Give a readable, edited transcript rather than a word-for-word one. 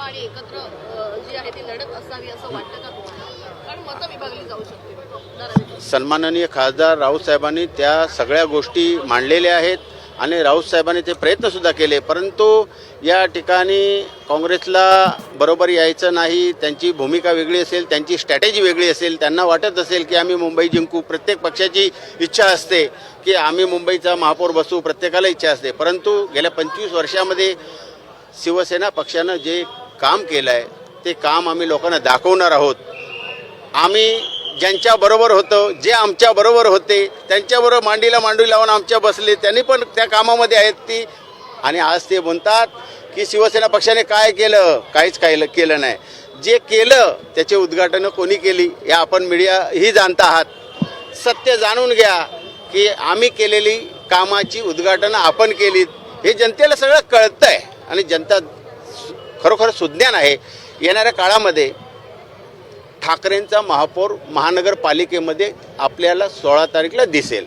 आणि एकत्र जी आहे ती लढत असावी असं वाटतं का तुम्हाला? कारण मतं विभागली जाऊ शकते. सन्माननीय खासदार राऊत साहेबांनी त्या सगळ्या गोष्टी मांडलेल्या आहेत आणि राऊत साहेबांनी ते प्रयत्नसुद्धा केले, परंतु या ठिकाणी काँग्रेसला बरोबर यायचं नाही. त्यांची भूमिका वेगळी असेल, त्यांची स्ट्रॅटेजी वेगळी असेल. त्यांना वाटत असेल की आम्ही मुंबई जिंकू. प्रत्येक पक्षाची इच्छा असते की आम्ही मुंबईचा महापौर बसू, प्रत्येकाला इच्छा असते. परंतु गेल्या 25 वर्षामध्ये शिवसेना पक्षानं जे काम केलं आहे ते काम आम्ही लोकांना दाखवणार आहोत. आम्ही ज्यांच्याबरोबर होतो, जे आमच्याबरोबर होते, त्यांच्याबरोबर मांडीला मांडी लावून आमच्या बसले, त्यांनी पण त्या कामामध्ये आहेत ती. आणि आज ते म्हणतात की शिवसेना पक्षाने काय केलं, काहीच केलं नाही. जे केलं त्याचे उद्घाटनं कोणी केली हे आपण मीडिया ही जाणता आहात. सत्य जाणून घ्या की आम्ही केलेली कामाची उद्घाटनं आपण केलीत हे जनतेला सगळं कळतं आहे आणि जनता खरोखर सुज्ञान आहे. येणाऱ्या काळामध्ये ठाकरेंचा महापौर महानगरपालिकेमध्ये आपल्याला 16 तारीखला दिसेल.